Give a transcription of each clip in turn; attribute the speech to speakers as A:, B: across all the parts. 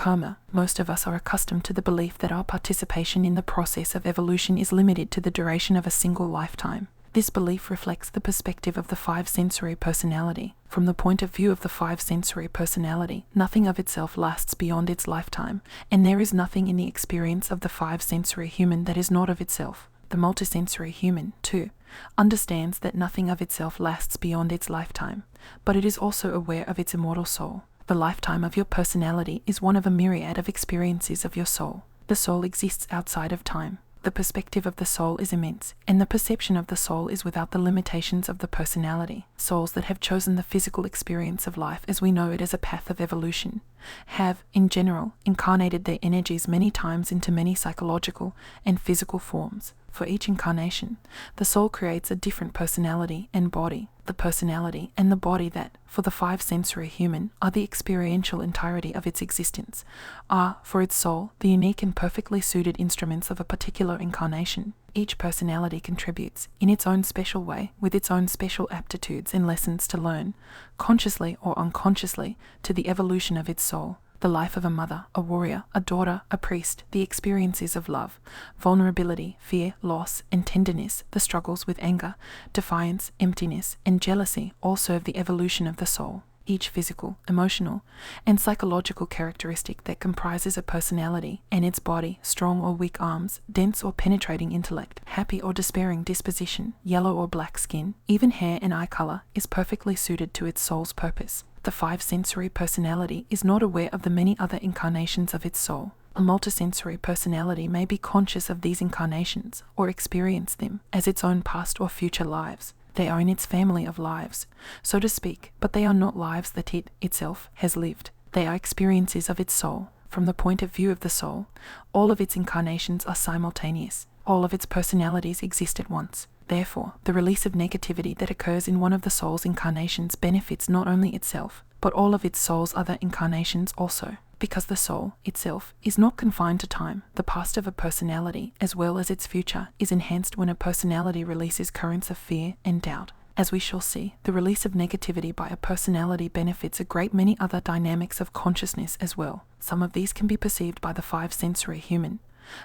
A: karma, most of us are accustomed to the belief that our participation in the process of evolution is limited to the duration of a single lifetime. This belief reflects the perspective of the five-sensory personality. From the point of view of the five-sensory personality, nothing of itself lasts beyond its lifetime, and there is nothing in the experience of the five-sensory human that is not of itself. The multisensory human, too, understands that nothing of itself lasts beyond its lifetime, but it is also aware of its immortal soul. The lifetime of your personality is one of a myriad of experiences of your soul. The soul exists outside of time. The perspective of the soul is immense, and the perception of the soul is without the limitations of the personality. Souls that have chosen the physical experience of life as we know it as a path of evolution have, in general, incarnated their energies many times into many psychological and physical forms. For each incarnation, the soul creates a different personality and body. The personality and the body that, for the five-sensory human, are the experiential entirety of its existence, are, for its soul, the unique and perfectly suited instruments of a particular incarnation. Each personality contributes, in its own special way, with its own special aptitudes and lessons to learn, consciously or unconsciously, to the evolution of its soul. The life of a mother, a warrior, a daughter, a priest, the experiences of love, vulnerability, fear, loss, and tenderness, the struggles with anger, defiance, emptiness, and jealousy all serve the evolution of the soul. Each physical, emotional, and psychological characteristic that comprises a personality and its body, strong or weak arms, dense or penetrating intellect, happy or despairing disposition, yellow or black skin, even hair and eye color, is perfectly suited to its soul's purpose. The five-sensory personality is not aware of the many other incarnations of its soul. A multisensory personality may be conscious of these incarnations or experience them as its own past or future lives. They are in its family of lives, so to speak, but they are not lives that it, itself, has lived. They are experiences of its soul. From the point of view of the soul, all of its incarnations are simultaneous. All of its personalities exist at once. Therefore, the release of negativity that occurs in one of the soul's incarnations benefits not only itself, but all of its soul's other incarnations also. Because the soul, itself, is not confined to time, the past of a personality, as well as its future, is enhanced when a personality releases currents of fear and doubt. As we shall see, the release of negativity by a personality benefits a great many other dynamics of consciousness as well. Some of these can be perceived by the five-sensory human,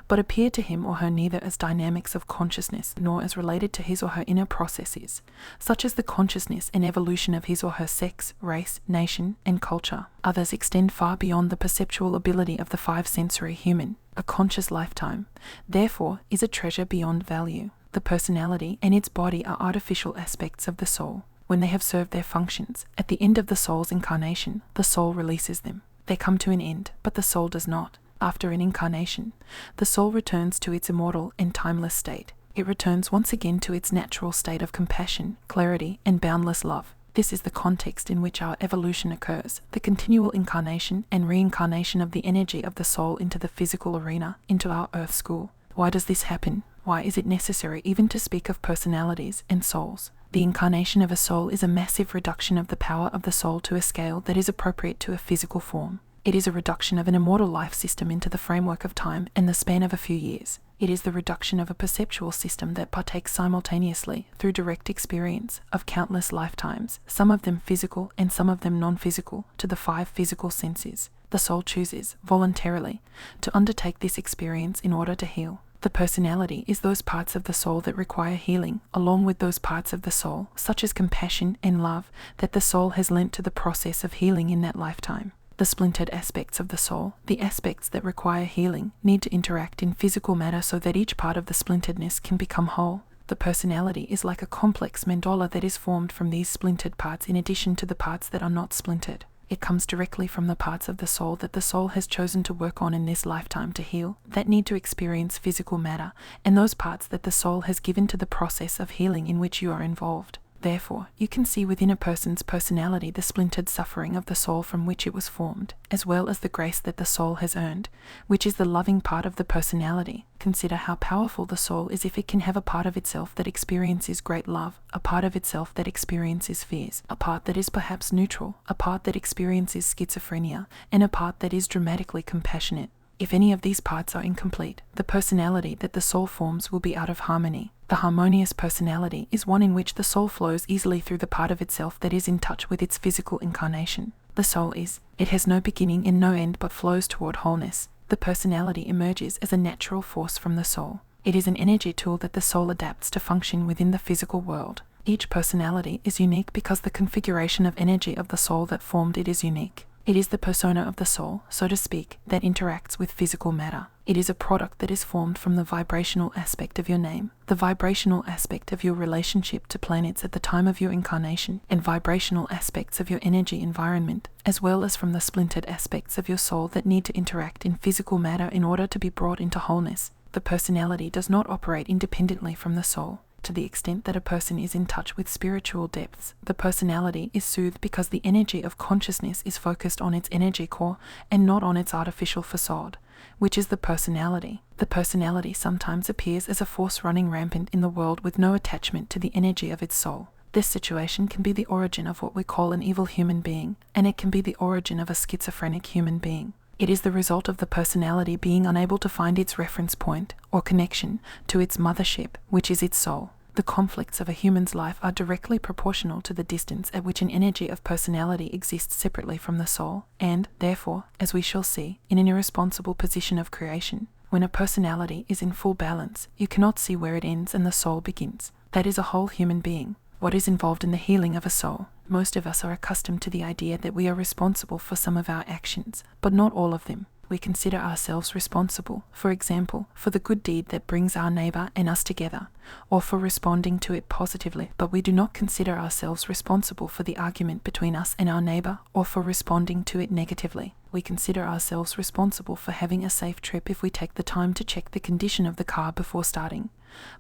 A: but appear to him or her neither as dynamics of consciousness nor as related to his or her inner processes, such as the consciousness and evolution of his or her sex, race, nation, and culture. Others extend far beyond the perceptual ability of the five-sensory human. A conscious lifetime, therefore, is a treasure beyond value. The personality and its body are artificial aspects of the soul. When they have served their functions, at the end of the soul's incarnation, the soul releases them. They come to an end, but the soul does not. After an incarnation, the soul returns to its immortal and timeless state. It returns once again to its natural state of compassion, clarity, and boundless love. This is the context in which our evolution occurs, the continual incarnation and reincarnation of the energy of the soul into the physical arena, into our earth school. Why does this happen? Why is it necessary even to speak of personalities and souls? The incarnation of a soul is a massive reduction of the power of the soul to a scale that is appropriate to a physical form. It is a reduction of an immortal life system into the framework of time and the span of a few years. It is the reduction of a perceptual system that partakes simultaneously, through direct experience, of countless lifetimes, some of them physical and some of them non-physical, to the five physical senses. The soul chooses, voluntarily, to undertake this experience in order to heal. The personality is those parts of the soul that require healing, along with those parts of the soul, such as compassion and love, that the soul has lent to the process of healing in that lifetime. The splintered aspects of the soul, the aspects that require healing, need to interact in physical matter so that each part of the splinteredness can become whole. The personality is like a complex mandala that is formed from these splintered parts in addition to the parts that are not splintered. It comes directly from the parts of the soul that the soul has chosen to work on in this lifetime to heal, that need to experience physical matter, and those parts that the soul has given to the process of healing in which you are involved. Therefore, you can see within a person's personality the splintered suffering of the soul from which it was formed, as well as the grace that the soul has earned, which is the loving part of the personality. Consider how powerful the soul is if it can have a part of itself that experiences great love, a part of itself that experiences fears, a part that is perhaps neutral, a part that experiences schizophrenia, and a part that is dramatically compassionate. If any of these parts are incomplete, the personality that the soul forms will be out of harmony. The harmonious personality is one in which the soul flows easily through the part of itself that is in touch with its physical incarnation. The soul is. It has no beginning and no end but flows toward wholeness. The personality emerges as a natural force from the soul. It is an energy tool that the soul adapts to function within the physical world. Each personality is unique because the configuration of energy of the soul that formed it is unique. It is the persona of the soul, so to speak, that interacts with physical matter. It is a product that is formed from the vibrational aspect of your name, the vibrational aspect of your relationship to planets at the time of your incarnation, and vibrational aspects of your energy environment, as well as from the splintered aspects of your soul that need to interact in physical matter in order to be brought into wholeness. The personality does not operate independently from the soul. To the extent that a person is in touch with spiritual depths, the personality is soothed because the energy of consciousness is focused on its energy core and not on its artificial facade, which is the personality. The personality sometimes appears as a force running rampant in the world with no attachment to the energy of its soul. This situation can be the origin of what we call an evil human being, and it can be the origin of a schizophrenic human being. It is the result of the personality being unable to find its reference point or connection to its mothership, which is its soul. The conflicts of a human's life are directly proportional to the distance at which an energy of personality exists separately from the soul, and, therefore, as we shall see, in an irresponsible position of creation. When a personality is in full balance, you cannot see where it ends and the soul begins. That is a whole human being. What is involved in the healing of a soul? Most of us are accustomed to the idea that we are responsible for some of our actions, but not all of them. We consider ourselves responsible, for example, for the good deed that brings our neighbor and us together, or for responding to it positively, but we do not consider ourselves responsible for the argument between us and our neighbor, or for responding to it negatively. We consider ourselves responsible for having a safe trip if we take the time to check the condition of the car before starting.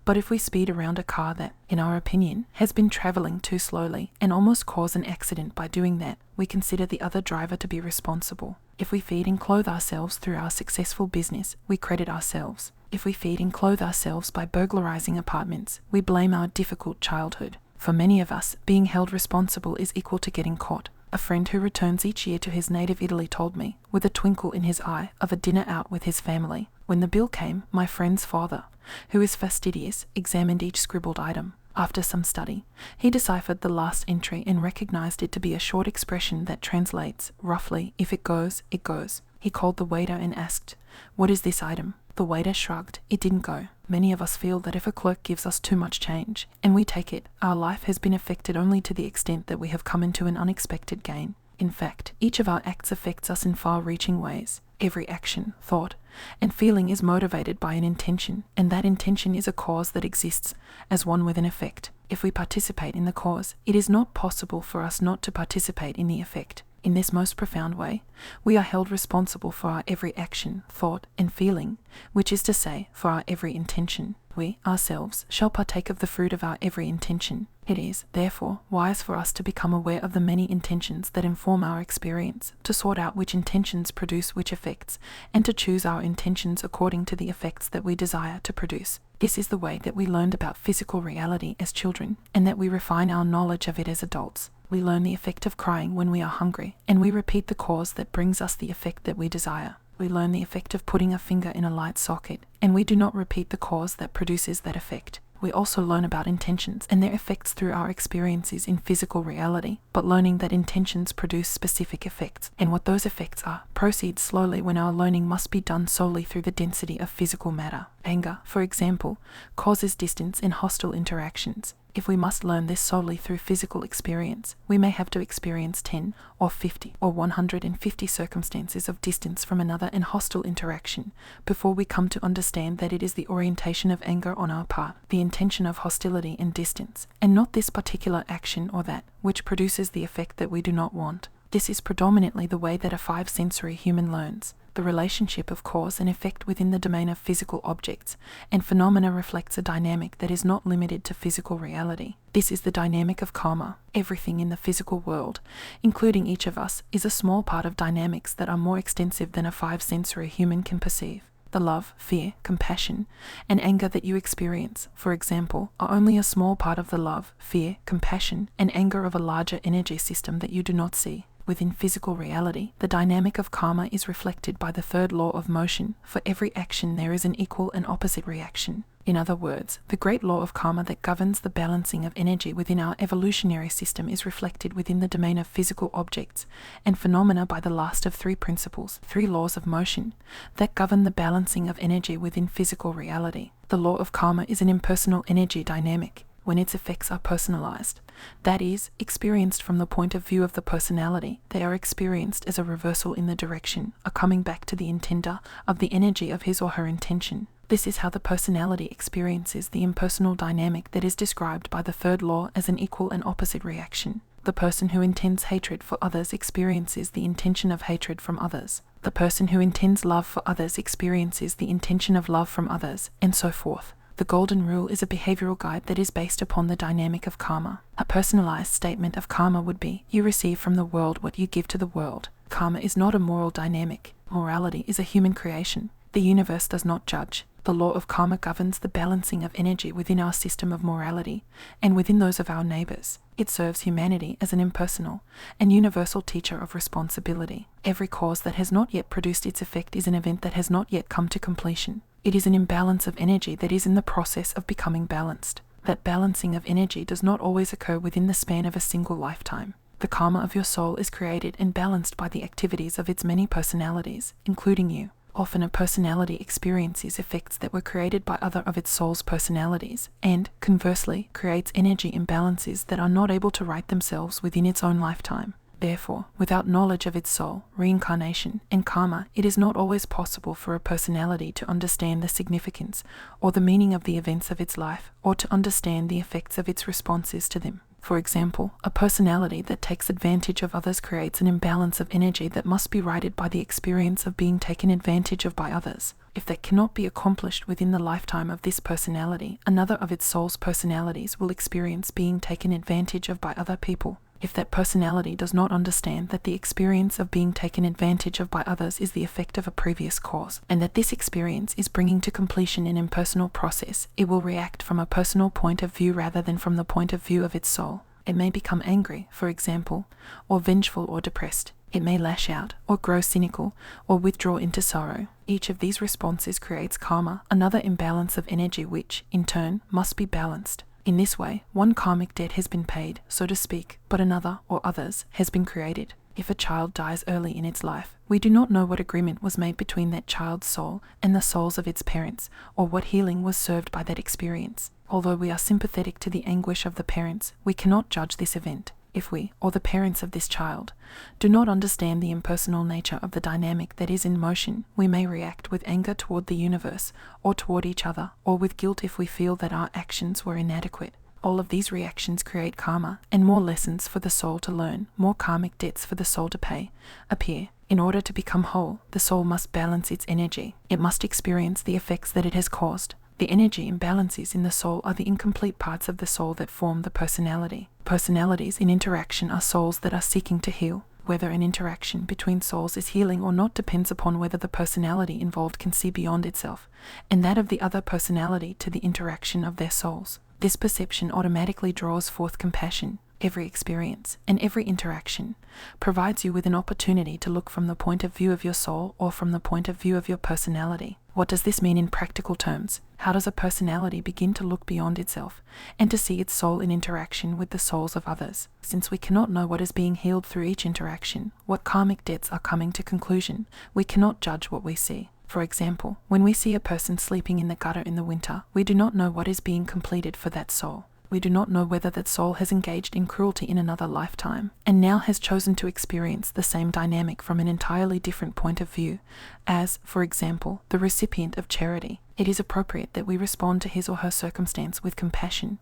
A: But if we speed around a car that, in our opinion, has been traveling too slowly and almost cause an accident by doing that, we consider the other driver to be responsible. If we feed and clothe ourselves through our successful business, we credit ourselves. If we feed and clothe ourselves by burglarizing apartments, we blame our difficult childhood. For many of us, being held responsible is equal to getting caught. A friend who returns each year to his native Italy told me, with a twinkle in his eye, of a dinner out with his family. When the bill came, my friend's father, who is fastidious, examined each scribbled item. After some study, he deciphered the last entry and recognized it to be a short expression that translates, roughly, if it goes, it goes. He called the waiter and asked, "What is this item?" The waiter shrugged. It didn't go. Many of us feel that if a clerk gives us too much change, and we take it, our life has been affected only to the extent that we have come into an unexpected gain. In fact, each of our acts affects us in far-reaching ways. Every action, thought, and feeling is motivated by an intention, and that intention is a cause that exists as one with an effect. If we participate in the cause, it is not possible for us not to participate in the effect. In this most profound way, we are held responsible for our every action, thought, and feeling, which is to say, for our every intention. We, ourselves, shall partake of the fruit of our every intention. It is, therefore, wise for us to become aware of the many intentions that inform our experience, to sort out which intentions produce which effects, and to choose our intentions according to the effects that we desire to produce. This is the way that we learned about physical reality as children, and that we refine our knowledge of it as adults. We learn the effect of crying when we are hungry, and we repeat the cause that brings us the effect that we desire. We learn the effect of putting a finger in a light socket, and we do not repeat the cause that produces that effect. We also learn about intentions and their effects through our experiences in physical reality, but learning that intentions produce specific effects, and what those effects are, proceeds slowly when our learning must be done solely through the density of physical matter. Anger, for example, causes distance and hostile interactions. If we must learn this solely through physical experience, we may have to experience 10 or 50 or 150 circumstances of distance from another and hostile interaction before we come to understand that it is the orientation of anger on our part, the intention of hostility and distance, and not this particular action or that, which produces the effect that we do not want. This is predominantly the way that a five-sensory human learns. The relationship of cause and effect within the domain of physical objects and phenomena reflects a dynamic that is not limited to physical reality. This is the dynamic of karma. Everything in the physical world, including each of us, is a small part of dynamics that are more extensive than a five-sensory human can perceive. The love, fear, compassion, and anger that you experience, for example, are only a small part of the love, fear, compassion, and anger of a larger energy system that you do not see. Within physical reality, the dynamic of karma is reflected by the third law of motion. For every action there is an equal and opposite reaction. In other words, the great law of karma that governs the balancing of energy within our evolutionary system is reflected within the domain of physical objects and phenomena by the last of three principles, three laws of motion, that govern the balancing of energy within physical reality. The law of karma is an impersonal energy dynamic when its effects are personalized. That is, experienced from the point of view of the personality, they are experienced as a reversal in the direction, a coming back to the intender of the energy of his or her intention. This is how the personality experiences the impersonal dynamic that is described by the third law as an equal and opposite reaction. The person who intends hatred for others experiences the intention of hatred from others. The person who intends love for others experiences the intention of love from others, and so forth. The Golden Rule is a behavioral guide that is based upon the dynamic of karma. A personalized statement of karma would be, you receive from the world what you give to the world. Karma is not a moral dynamic. Morality is a human creation. The universe does not judge. The law of karma governs the balancing of energy within our system of morality and within those of our neighbors. It serves humanity as an impersonal and universal teacher of responsibility. Every cause that has not yet produced its effect is an event that has not yet come to completion. It is an imbalance of energy that is in the process of becoming balanced. That balancing of energy does not always occur within the span of a single lifetime. The karma of your soul is created and balanced by the activities of its many personalities, including you. Often a personality experiences effects that were created by other of its soul's personalities, and, conversely, creates energy imbalances that are not able to right themselves within its own lifetime. Therefore, without knowledge of its soul, reincarnation, and karma, it is not always possible for a personality to understand the significance or the meaning of the events of its life, or to understand the effects of its responses to them. For example, a personality that takes advantage of others creates an imbalance of energy that must be righted by the experience of being taken advantage of by others. If that cannot be accomplished within the lifetime of this personality, another of its soul's personalities will experience being taken advantage of by other people. If that personality does not understand that the experience of being taken advantage of by others is the effect of a previous cause, and that this experience is bringing to completion an impersonal process, it will react from a personal point of view rather than from the point of view of its soul. It may become angry, for example, or vengeful or depressed. It may lash out, or grow cynical, or withdraw into sorrow. Each of these responses creates karma, another imbalance of energy which, in turn, must be balanced. In this way, one karmic debt has been paid, so to speak, but another, or others, has been created. If a child dies early in its life, we do not know what agreement was made between that child's soul and the souls of its parents, or what healing was served by that experience. Although we are sympathetic to the anguish of the parents, we cannot judge this event. If we, or the parents of this child, do not understand the impersonal nature of the dynamic that is in motion, we may react with anger toward the universe, or toward each other, or with guilt if we feel that our actions were inadequate. All of these reactions create karma, and more lessons for the soul to learn, more karmic debts for the soul to pay, appear. In order to become whole, the soul must balance its energy. It must experience the effects that it has caused. The energy imbalances in the soul are the incomplete parts of the soul that form the personality. Personalities in interaction are souls that are seeking to heal. Whether an interaction between souls is healing or not depends upon whether the personality involved can see beyond itself, and that of the other personality to the interaction of their souls. This perception automatically draws forth compassion. Every experience and every interaction provides you with an opportunity to look from the point of view of your soul or from the point of view of your personality. What does this mean in practical terms? How does a personality begin to look beyond itself and to see its soul in interaction with the souls of others? Since we cannot know what is being healed through each interaction, what karmic debts are coming to conclusion, we cannot judge what we see. For example, when we see a person sleeping in the gutter in the winter, we do not know what is being completed for that soul. We do not know whether that soul has engaged in cruelty in another lifetime, and now has chosen to experience the same dynamic from an entirely different point of view, as, for example, the recipient of charity. It is appropriate that we respond to his or her circumstance with compassion,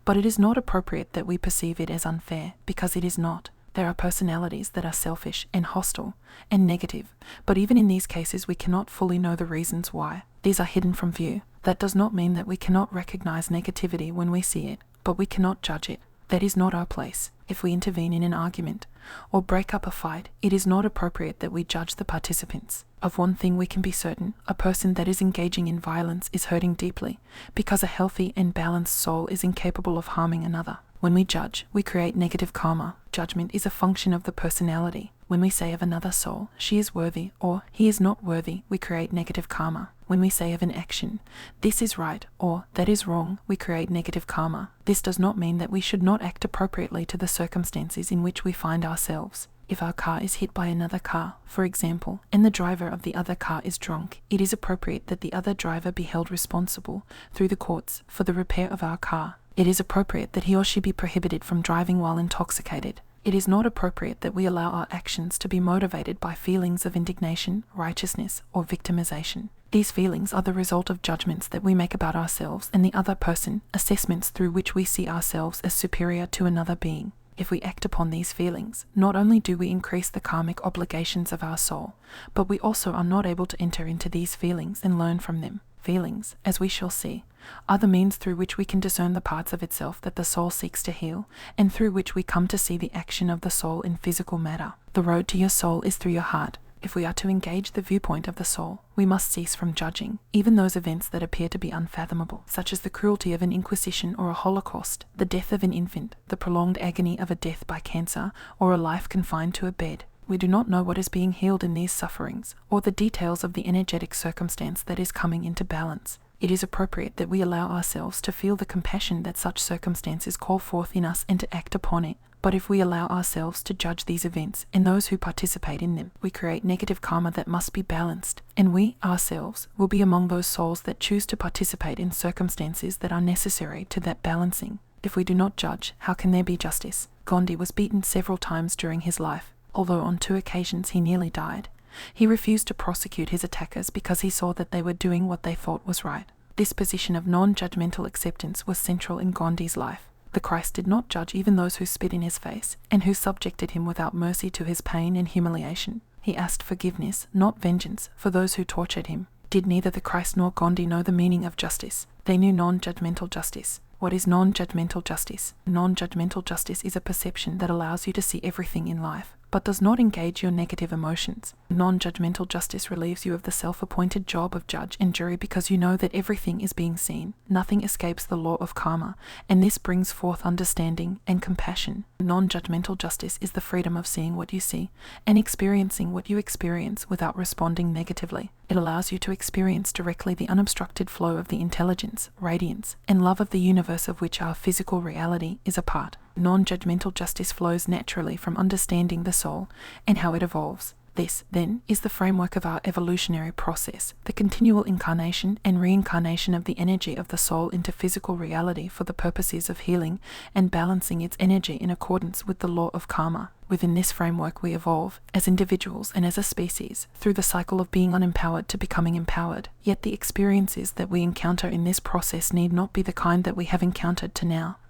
A: but it is not appropriate that we perceive it as unfair, because it is not. There are personalities that are selfish and hostile and negative, but even in these cases we cannot fully know the reasons why. These are hidden from view. That does not mean that we cannot recognize negativity when we see it, but we cannot judge it. That is not our place. If we intervene in an argument or break up a fight, it is not appropriate that we judge the participants. Of one thing we can be certain: a person that is engaging in violence is hurting deeply, because a healthy and balanced soul is incapable of harming another. When we judge, we create negative karma. Judgment is a function of the personality. When we say of another soul, she is worthy or he is not worthy, we create negative karma. When we say of an action, "This is right," or "That is wrong," we create negative karma. This does not mean that we should not act appropriately to the circumstances in which we find ourselves. If our car is hit by another car, for example, and the driver of the other car is drunk, it is appropriate that the other driver be held responsible through the courts for the repair of our car. It is appropriate that he or she be prohibited from driving while intoxicated. It is not appropriate that we allow our actions to be motivated by feelings of indignation, righteousness, or victimization. These feelings are the result of judgments that we make about ourselves and the other person, assessments through which we see ourselves as superior to another being. If we act upon these feelings, not only do we increase the karmic obligations of our soul, but we also are not able to enter into these feelings and learn from them. Feelings, as we shall see, are the means through which we can discern the parts of itself that the soul seeks to heal, and through which we come to see the action of the soul in physical matter. The road to your soul is through your heart. If we are to engage the viewpoint of the soul, we must cease from judging, even those events that appear to be unfathomable, such as the cruelty of an inquisition or a holocaust, the death of an infant, the prolonged agony of a death by cancer, or a life confined to a bed. We do not know what is being healed in these sufferings, or the details of the energetic circumstance that is coming into balance. It is appropriate that we allow ourselves to feel the compassion that such circumstances call forth in us and to act upon it. But if we allow ourselves to judge these events and those who participate in them, we create negative karma that must be balanced, and we, ourselves, will be among those souls that choose to participate in circumstances that are necessary to that balancing. If we do not judge, how can there be justice? Gandhi was beaten several times during his life. Although on 2 occasions he nearly died, he refused to prosecute his attackers because he saw that they were doing what they thought was right. This position of non-judgmental acceptance was central in Gandhi's life. The Christ did not judge even those who spit in his face, and who subjected him without mercy to his pain and humiliation. He asked forgiveness, not vengeance, for those who tortured him. Did neither the Christ nor Gandhi know the meaning of justice? They knew non-judgmental justice. What is non-judgmental justice? Non-judgmental justice is a perception that allows you to see everything in life, but does not engage your negative emotions. Non-judgmental justice relieves you of the self-appointed job of judge and jury because you know that everything is being seen. Nothing escapes the law of karma, and this brings forth understanding and compassion. Non-judgmental justice is the freedom of seeing what you see and experiencing what you experience without responding negatively. It allows you to experience directly the unobstructed flow of the intelligence, radiance, and love of the universe of which our physical reality is a part. Non-judgmental justice flows naturally from understanding the soul and how it evolves. This, then, is the framework of our evolutionary process, the continual incarnation and reincarnation of the energy of the soul into physical reality for the purposes of healing and balancing its energy in accordance with the law of karma. Within this framework we evolve, as individuals and as a species, through the cycle of being unempowered to becoming empowered. Yet the experiences that we encounter in this process need not be the kind that we have encountered to now.